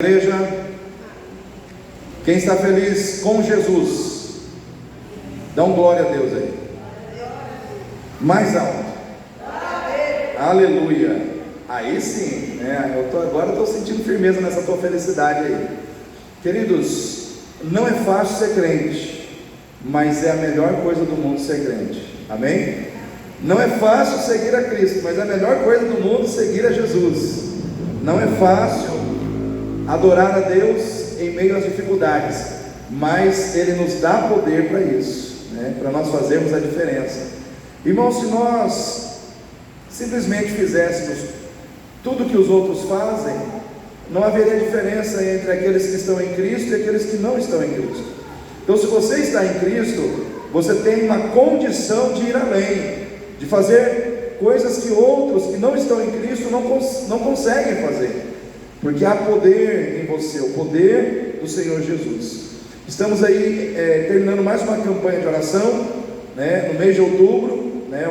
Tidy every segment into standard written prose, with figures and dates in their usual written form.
Igreja, quem está feliz com Jesus, dá um glória a Deus aí, mais alto, aleluia. Aí sim, né? Agora eu estou sentindo firmeza nessa tua felicidade aí. Queridos, não é fácil ser crente, mas é a melhor coisa do mundo ser crente, amém? Não é fácil seguir a Cristo, mas é a melhor coisa do mundo seguir a Jesus. Não é fácil adorar a Deus em meio às dificuldades, mas Ele nos dá poder para isso, né? Para nós fazermos a diferença. Irmãos, se nós simplesmente fizéssemos tudo que os outros fazem, não haveria diferença entre aqueles que estão em Cristo e aqueles que não estão em Cristo. Então, se você está em Cristo, você tem uma condição de ir além, de fazer coisas que outros que não estão em Cristo não conseguem fazer, porque há poder em você, o poder do Senhor Jesus. Estamos aí terminando mais uma campanha de oração, né, no mês de outubro, né,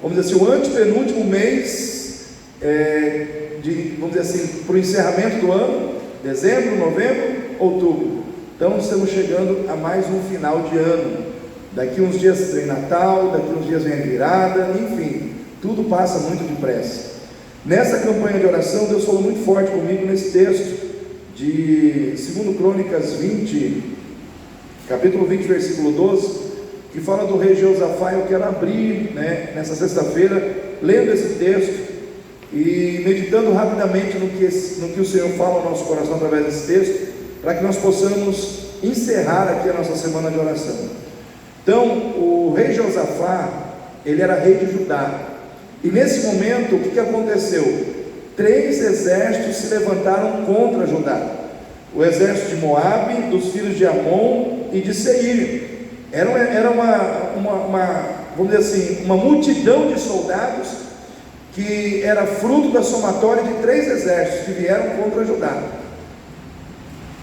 vamos dizer assim, o antepenúltimo mês, vamos dizer assim, para o encerramento do ano, dezembro, novembro, outubro. Então estamos chegando a mais um final de ano. Daqui uns dias vem Natal, daqui uns dias vem a virada, enfim, tudo passa muito depressa. Nessa campanha de oração, Deus falou muito forte comigo nesse texto de 2 Crônicas 20, capítulo 20, versículo 12, que fala do rei Josafá. Eu quero abrir, né, nessa sexta-feira, lendo esse texto e meditando rapidamente no que o Senhor fala ao nosso coração através desse texto, para que nós possamos encerrar aqui a nossa semana de oração. Então, o rei Josafá, ele era rei de Judá. E nesse momento, o que aconteceu? 3 exércitos se levantaram contra Judá: o exército de Moabe, dos filhos de Amon e de Seir. Era vamos dizer assim, uma multidão de soldados que era fruto da somatória de 3 exércitos que vieram contra Judá.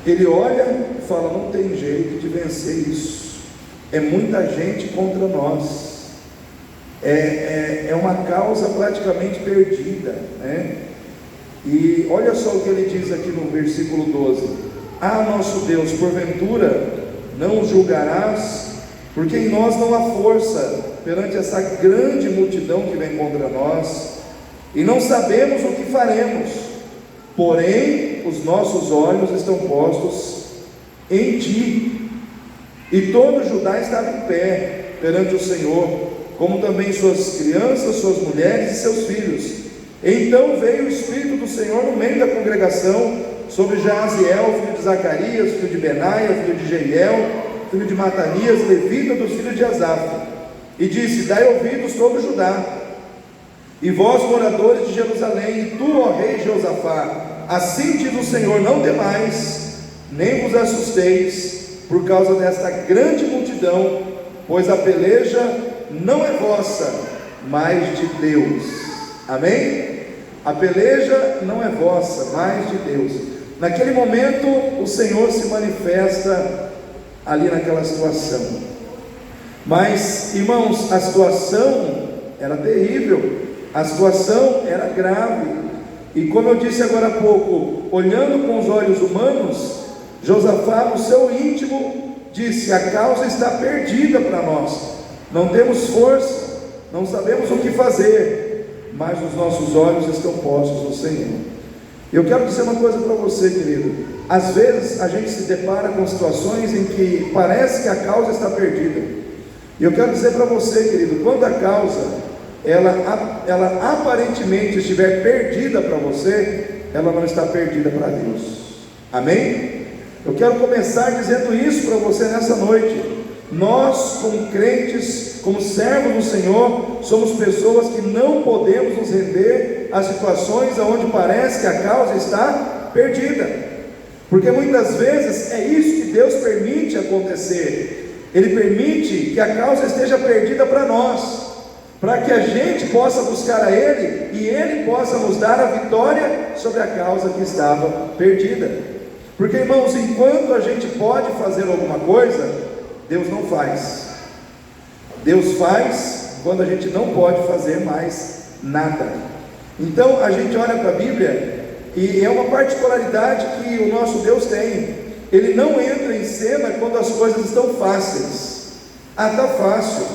Ele olha e fala: não tem jeito de vencer isso, é muita gente contra nós. É uma causa praticamente perdida, né? E olha só o que ele diz aqui no versículo 12: ah, nosso Deus, porventura não o julgarás, porque em nós não há força perante essa grande multidão que vem contra nós, e não sabemos o que faremos, porém os nossos olhos estão postos em ti. E todo Judá estava em pé perante o Senhor, como também suas crianças, suas mulheres e seus filhos. Então veio o Espírito do Senhor no meio da congregação sobre Jaaziel, filho de Zacarias, filho de Benaia, filho de Jeiel, filho de Matanias, levita dos filhos de Asaf, e disse: dai ouvidos todo Judá, e vós moradores de Jerusalém, e tu, ó rei Josafá, assim diz o Senhor: não temais, nem vos assusteis por causa desta grande multidão, pois a peleja não é vossa, mas de Deus. Amém? A peleja não é vossa, mas de Deus. Naquele momento o Senhor se manifesta ali naquela situação. Mas, irmãos, a situação era terrível, a situação era grave. E como eu disse agora há pouco, olhando com os olhos humanos, Josafá, no seu íntimo, disse: a causa está perdida para nós, não temos força, não sabemos o que fazer, mas os nossos olhos estão postos no Senhor. Eu quero dizer uma coisa para você, querido. Às vezes a gente se depara com situações em que parece que a causa está perdida. E eu quero dizer para você, querido, quando a causa ela aparentemente estiver perdida para você, ela não está perdida para Deus. Amém? Eu quero começar dizendo isso para você nessa noite. Nós, como crentes, como servos do Senhor, somos pessoas que não podemos nos render a situações onde parece que a causa está perdida, porque muitas vezes é isso que Deus permite acontecer. Ele permite que a causa esteja perdida para nós, para que a gente possa buscar a Ele e Ele possa nos dar a vitória sobre a causa que estava perdida. Porque, irmãos, enquanto a gente pode fazer alguma coisa, Deus não faz. Deus faz quando a gente não pode fazer mais nada. Então a gente olha para a Bíblia E é uma particularidade que o nosso Deus tem. Ele não entra em cena quando as coisas estão fáceis. Ah, está fácil,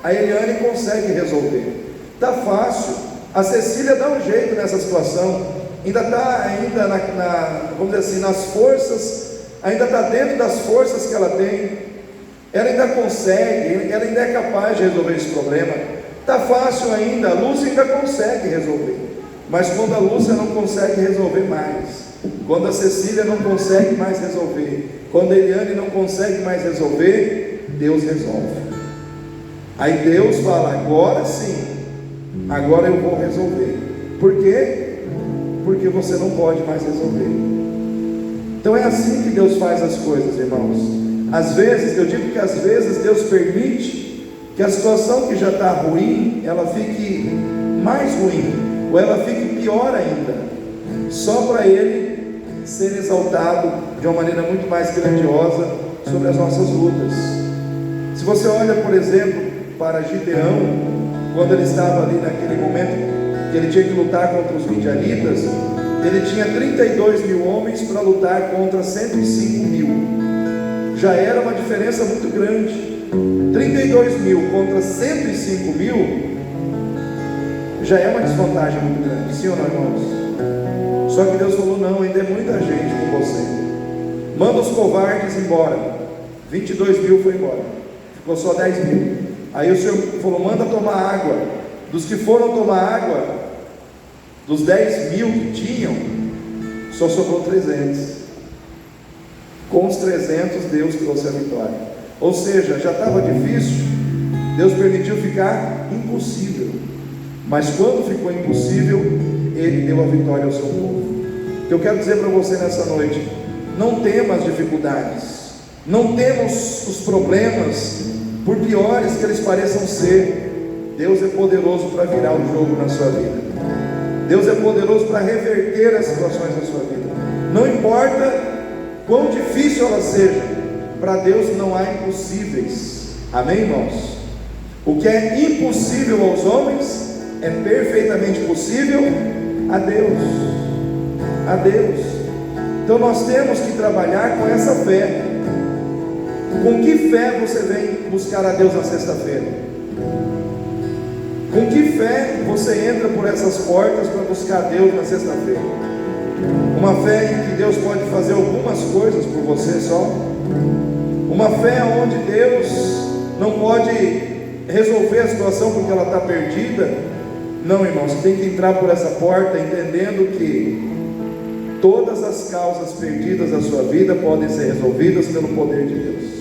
a Eliane consegue resolver. Está fácil, a Cecília dá um jeito nessa situação. Ainda está vamos dizer assim, nas forças, ainda está dentro das forças que ela tem. Ela ainda consegue, ela ainda é capaz de resolver esse problema. Está fácil ainda, a Lúcia ainda consegue resolver. Mas quando a Lúcia não consegue resolver mais, quando a Cecília não consegue mais resolver, quando a Eliane não consegue mais resolver, Deus resolve. Aí Deus fala: agora sim, agora eu vou resolver. Por quê? Porque você não pode mais resolver. Então é assim que Deus faz as coisas, irmãos. Às vezes, eu digo que às vezes Deus permite que a situação que já está ruim, ela fique mais ruim, ou ela fique pior ainda, só para Ele ser exaltado de uma maneira muito mais grandiosa sobre as nossas lutas. Se você olha, por exemplo, para Gideão, quando ele estava ali naquele momento que ele tinha que lutar contra os midianitas, ele tinha 32 mil homens para lutar contra 105 mil. Já era uma diferença muito grande. 32 mil contra 105 mil já é uma desvantagem muito grande, sim ou não, irmãos? Só que Deus falou: não, ainda é muita gente com você, manda os covardes embora. 22 mil foi embora, ficou só 10 mil. Aí o Senhor falou: manda tomar água. Dos que foram tomar água, dos 10 mil que tinham, só sobrou 300. Com os 300 Deus trouxe a vitória. Ou seja, já estava difícil, Deus permitiu ficar impossível. Mas quando ficou impossível, Ele deu a vitória ao seu povo. O que eu quero dizer para você nessa noite: não tema as dificuldades, não temos os problemas, por piores que eles pareçam ser. Deus é poderoso para virar o jogo na sua vida. Deus é poderoso para reverter as situações na sua vida. Não importa quão difícil ela seja, para Deus não há impossíveis. Amém, irmãos? O que é impossível aos homens é perfeitamente possível a Deus. A Deus. Então nós temos que trabalhar com essa fé. Com que fé você vem buscar a Deus na sexta-feira? Com que fé você entra por essas portas para buscar a Deus na sexta-feira? Uma fé em que Deus pode fazer algumas coisas por você só? Uma fé onde Deus não pode resolver a situação porque ela está perdida? Não, irmãos, você tem que entrar por essa porta entendendo que todas as causas perdidas da sua vida podem ser resolvidas pelo poder de Deus.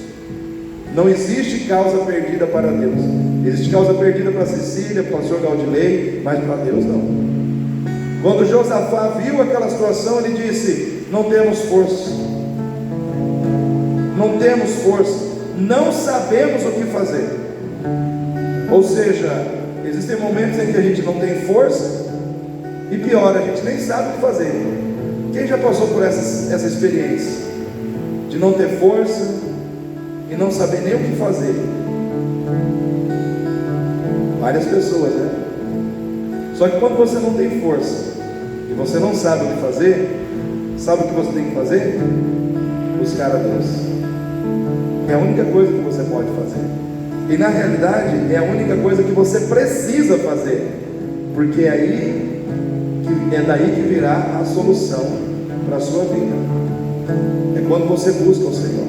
Não existe causa perdida para Deus. Existe causa perdida para Cecília, para o pastor Gaudilei, mas para Deus não. Quando Josafá viu aquela situação, ele disse: não temos força, não temos força, não sabemos o que fazer. Ou seja, existem momentos em que a gente não tem força, e pior, a gente nem sabe o que fazer. Quem já passou por essa experiência de não ter força e não saber nem o que fazer? Várias pessoas, né? Só que quando você não tem força e você não sabe o que fazer, sabe o que você tem que fazer? Buscar a Deus. É a única coisa que você pode fazer. E na realidade é a única coisa que você precisa fazer, porque é daí que virá a solução para a sua vida. É quando você busca o Senhor.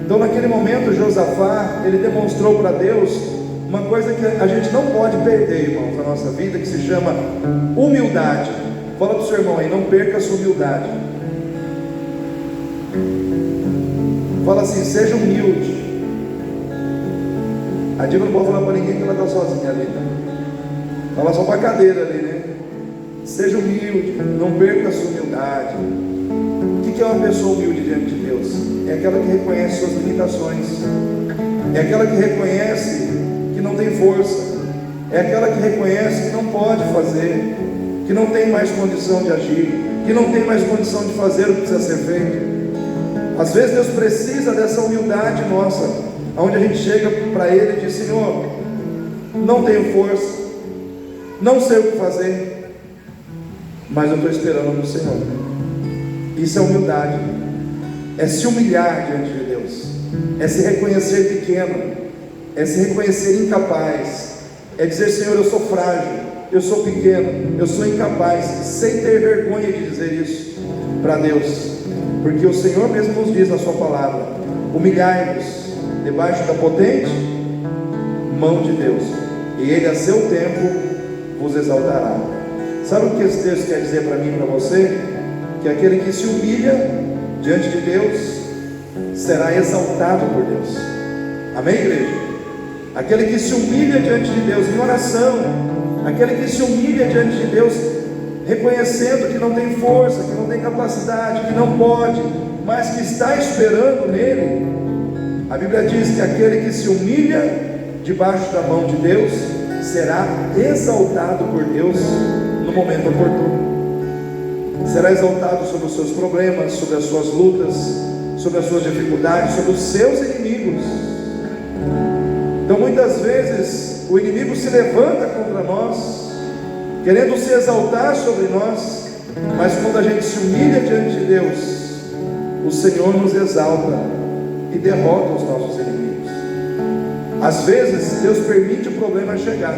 Então naquele momento Josafá, ele demonstrou para Deus uma coisa que a gente não pode perder, irmãos, na nossa vida, que se chama humildade. Fala para o seu irmão aí: não perca a sua humildade. Fala assim: seja humilde. A Diva não pode falar para ninguém que ela está sozinha ali, né? Fala só para a cadeira ali, né? Seja humilde, não perca a sua humildade. O que é uma pessoa humilde diante de Deus? É aquela que reconhece suas limitações, é aquela que reconhece que não tem força, é aquela que reconhece que não pode fazer, que não tem mais condição de agir, que não tem mais condição de fazer o que precisa ser feito. Às vezes Deus precisa dessa humildade nossa, onde a gente chega para Ele e diz: Senhor, não tenho força, não sei o que fazer, mas eu estou esperando no Senhor. Isso é humildade, é se humilhar diante de Deus, é se reconhecer pequeno, é se reconhecer incapaz, é dizer: Senhor, eu sou frágil, eu sou pequeno, eu sou incapaz, sem ter vergonha de dizer isso para Deus, porque o Senhor mesmo nos diz na sua palavra: humilhai-vos debaixo da potente mão de Deus, e Ele a seu tempo vos exaltará. Sabe o que esse texto quer dizer para mim e para você? Que aquele que se humilha diante de Deus será exaltado por Deus. Amém, igreja? Aquele que se humilha diante de Deus em oração, aquele que se humilha diante de Deus reconhecendo que não tem força, que não tem capacidade, que não pode, mas que está esperando nele. A Bíblia diz que aquele que se humilha debaixo da mão de Deus será exaltado por Deus no momento oportuno. Será exaltado sobre os seus problemas, sobre as suas lutas, sobre as suas dificuldades, sobre os seus inimigos. Então muitas vezes o inimigo se levanta contra nós, querendo se exaltar sobre nós, mas quando a gente se humilha diante de Deus, o Senhor nos exalta e derrota os nossos inimigos. Às vezes Deus permite o problema chegar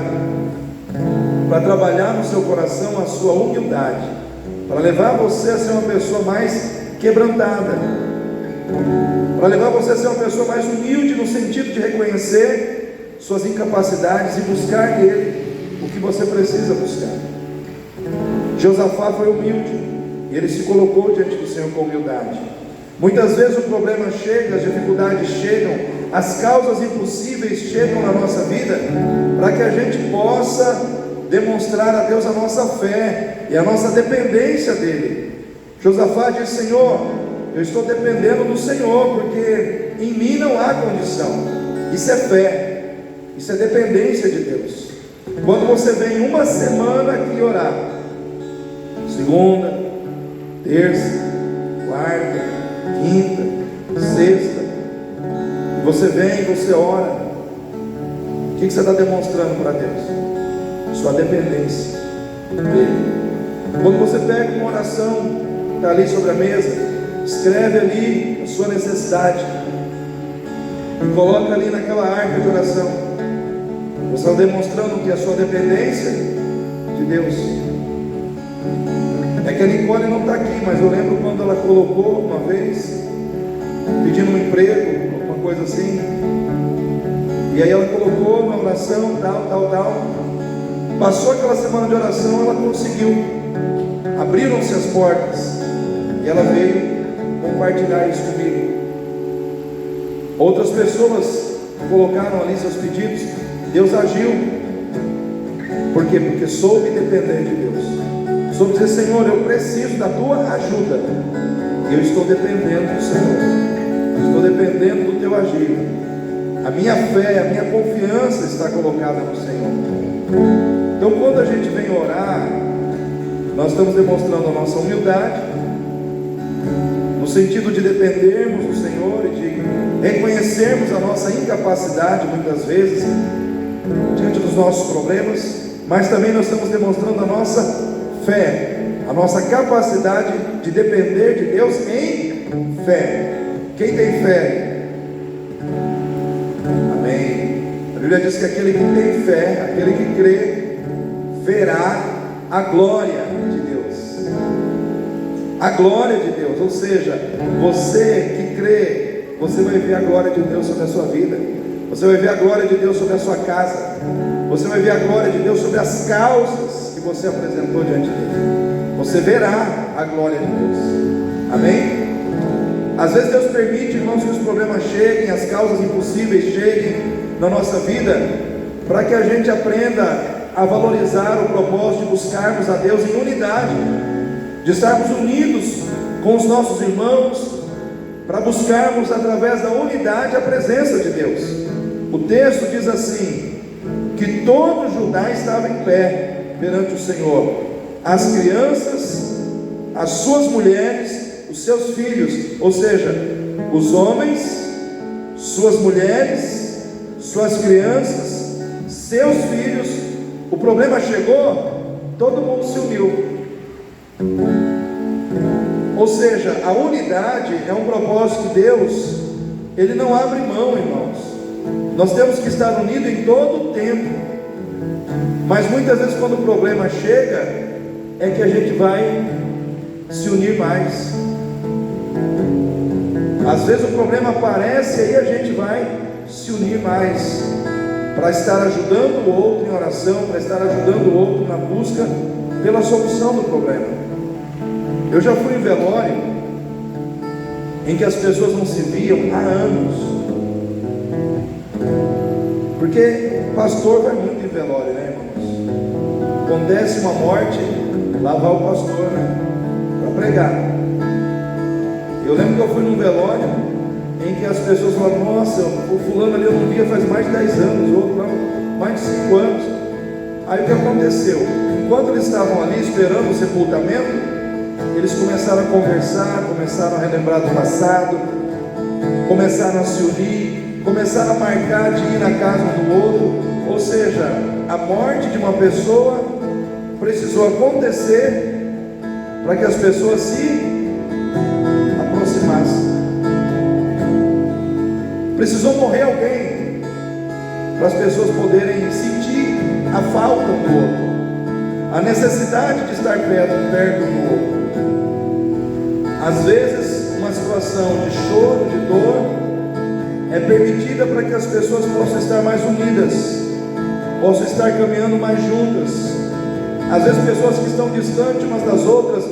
para trabalhar no seu coração a sua humildade, para levar você a ser uma pessoa mais quebrantada, para levar você a ser uma pessoa mais humilde, no sentido de reconhecer suas incapacidades e buscar nele o que você precisa buscar. Josafá foi humilde e ele se colocou diante do Senhor com humildade. Muitas vezes o problema chega, as dificuldades chegam, as causas impossíveis chegam na nossa vida, para que a gente possa demonstrar a Deus a nossa fé e a nossa dependência dele. Josafá diz: Senhor, eu estou dependendo do Senhor, porque em mim não há condição. Isso é fé, isso é dependência de Deus. Quando você vem uma semana aqui orar, segunda, terça, quarta, quinta, sexta, e você vem, você ora, o que você está demonstrando para Deus? Sua dependência dele. Quando você pega uma oração, está ali sobre a mesa, escreve ali a sua necessidade e coloca ali naquela arca de oração. Você está demonstrando que a sua dependência de Deus. É que a Nicole não está aqui, mas eu lembro quando ela colocou uma vez, pedindo um emprego, alguma coisa assim, e aí ela colocou uma oração, tal. Passou aquela semana de oração, ela conseguiu. Abriram-se as portas e ela veio compartilhar isso comigo. Outras pessoas colocaram ali seus pedidos, Deus agiu. Por quê? Porque soube depender de Deus, soube dizer: Senhor, eu preciso da tua ajuda, e eu estou dependendo do Senhor, estou dependendo do teu agir. A minha fé, a minha confiança está colocada no Senhor. Então quando a gente vem orar, nós estamos demonstrando a nossa humildade, no sentido de dependermos do Senhor e de reconhecermos a nossa incapacidade, muitas vezes, diante dos nossos problemas, mas também nós estamos demonstrando a nossa fé, a nossa capacidade de depender de Deus em fé. Quem tem fé? Amém. A Bíblia diz que aquele que tem fé, aquele que crê, verá a glória de Deus. A glória de Deus, ou seja, você que crê, você vai ver a glória de Deus sobre a sua vida, você vai ver a glória de Deus sobre a sua casa, você vai ver a glória de Deus sobre as causas que você apresentou diante dele. Você verá a glória de Deus. Amém? Às vezes Deus permite, irmãos, que os problemas cheguem, as causas impossíveis cheguem na nossa vida, para que a gente aprenda a valorizar o propósito de buscarmos a Deus em unidade, de estarmos unidos com os nossos irmãos, para buscarmos através da unidade a presença de Deus. O texto diz assim, que todo Judá estava em pé perante o Senhor, as crianças, as suas mulheres, os seus filhos, ou seja, os homens, suas mulheres, suas crianças, seus filhos. O problema chegou, todo mundo se uniu. Ou seja, a unidade é um propósito de Deus, Ele não abre mão, irmãos. Nós temos que estar unidos em todo o tempo, mas muitas vezes quando o problema chega, é que a gente vai se unir mais. Às vezes o problema aparece e aí a gente vai se unir mais, para estar ajudando o outro em oração, para estar ajudando o outro na busca pela solução do problema. Eu já fui em velório em que as pessoas não se viam há anos, porque pastor vai muito em velório, né, irmãos? Acontece uma morte, lá vai o pastor, né, para pregar. Eu lembro que eu fui num velório em que as pessoas falaram: nossa, o fulano ali eu não via faz mais de 10 anos, o outro não, mais de 5 anos. Aí o que aconteceu? Enquanto eles estavam ali esperando o sepultamento, eles começaram a conversar, começaram a relembrar do passado, começaram a se unir, começaram a marcar de ir na casa um do outro. Ou seja, a morte de uma pessoa precisou acontecer para que as pessoas se aproximassem. Precisou morrer alguém para as pessoas poderem sentir a falta um do outro, a necessidade de estar perto um do outro. Às vezes uma situação de choro, de dor, é permitida para que as pessoas possam estar mais unidas, possam estar caminhando mais juntas. Às vezes pessoas que estão distantes umas das outras,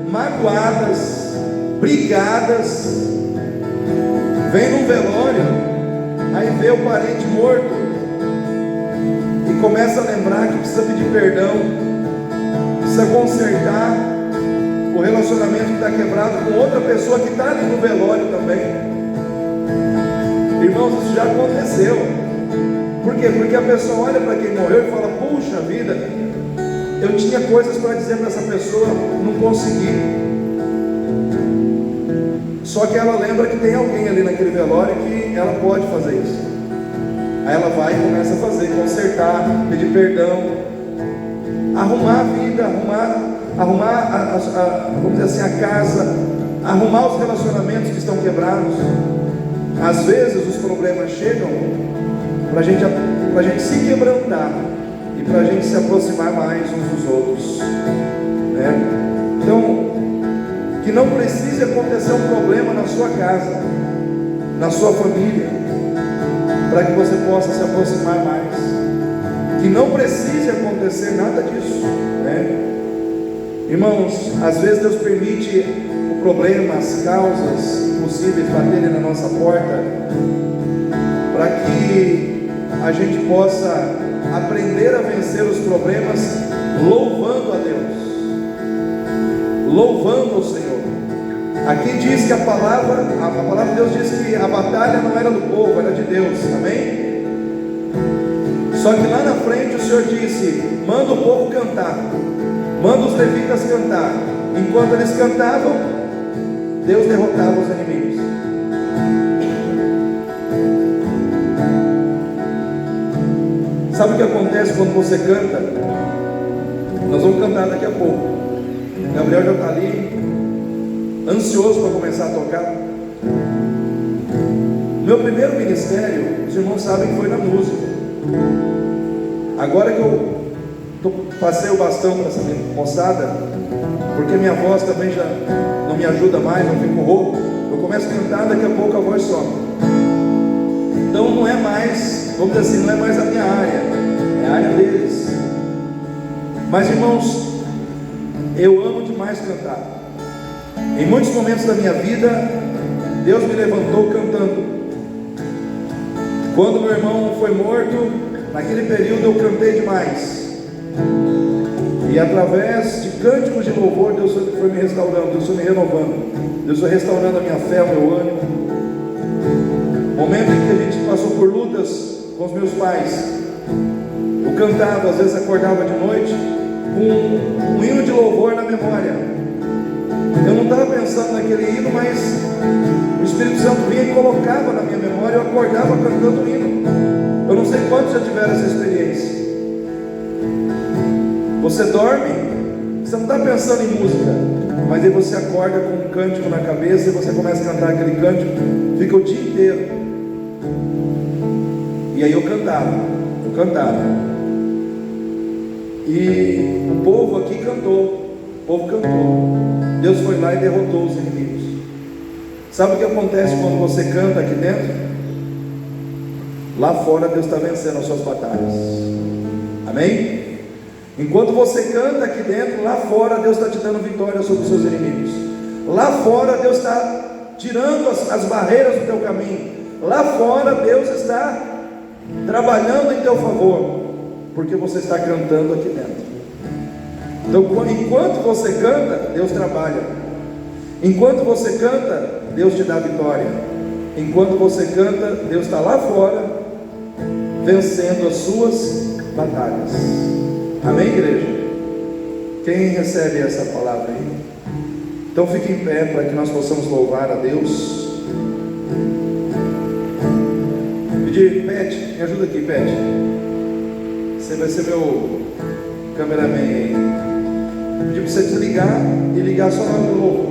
magoadas, brigadas, vem num velório, aí vê o parente morto e começa a lembrar que precisa pedir perdão, precisa consertar o relacionamento que está quebrado com outra pessoa que está ali no velório também. Irmãos, isso já aconteceu. Por quê? Porque a pessoa olha para quem morreu e fala: puxa vida, eu tinha coisas para dizer para essa pessoa, não consegui. Só que ela lembra que tem alguém ali naquele velório que ela pode fazer isso. Aí ela vai e começa a fazer, consertar, pedir perdão, arrumar a vida, arrumar vamos dizer assim, a casa, arrumar os relacionamentos que estão quebrados. Às vezes os problemas chegam para a gente se quebrantar e para a gente se aproximar mais uns dos outros, né? Então, que não precise acontecer um problema na sua casa, na sua família, para que você possa se aproximar mais. Que não precise acontecer nada disso, né? Irmãos, às vezes Deus permite o problema, as causas possíveis baterem na nossa porta, para que a gente possa aprender a vencer os problemas louvando a Deus, louvando o Senhor. Aqui diz que a palavra de Deus diz que a batalha não era do povo, era de Deus, amém? Só que lá na frente o Senhor disse: manda o povo cantar, manda os levitas cantar. Enquanto eles cantavam, Deus derrotava os inimigos. Sabe o que acontece quando você canta? Nós vamos cantar daqui a pouco. Gabriel já está ali, ansioso para começar a tocar. Meu primeiro ministério, os irmãos sabem que foi na música. Agora que eu passei o bastão para essa moçada, porque minha voz também já não me ajuda mais, eu fico rouco, eu começo a cantar, daqui a pouco a voz some. Então não é mais, vamos dizer assim, não é mais a minha área, é a área deles. Mas irmãos, eu amo demais cantar. Em muitos momentos da minha vida, Deus me levantou cantando. Quando meu irmão foi morto, naquele período eu cantei demais. E através de cânticos de louvor, Deus foi me restaurando, Deus foi me renovando, Deus foi restaurando a minha fé, o meu ânimo. Momento em que a gente passou por lutas com os meus pais, eu cantava, às vezes acordava de noite com um hino de louvor na memória. Eu não estava pensando naquele hino, mas o Espírito Santo vinha e colocava na minha memória, eu acordava cantando o hino. Eu não sei quantos já tiveram essa experiência. Você dorme Você não está pensando em música, mas aí você acorda com um cântico na cabeça e você começa a cantar aquele cântico, fica o dia inteiro. E aí eu cantava. E o povo aqui cantou. O povo cantou. Deus foi lá e derrotou os inimigos. Sabe o que acontece quando você canta aqui dentro? Lá fora Deus está vencendo as suas batalhas. Amém? Enquanto você canta aqui dentro, lá fora Deus está te dando vitória sobre os seus inimigos. Lá fora Deus está tirando as barreiras do teu caminho. Lá fora Deus está trabalhando em teu favor, porque você está cantando aqui dentro. Então, enquanto você canta, Deus trabalha. Enquanto você canta, Deus te dá vitória. Enquanto você canta, Deus está lá fora, vencendo as suas batalhas. Amém, igreja? Quem recebe essa palavra aí? Então fique em pé para que nós possamos louvar a Deus. Pedir, Pet, me ajuda aqui, Pet. Você vai ser meu cameraman aí. Pedir para você desligar e ligar só na hora do louvor.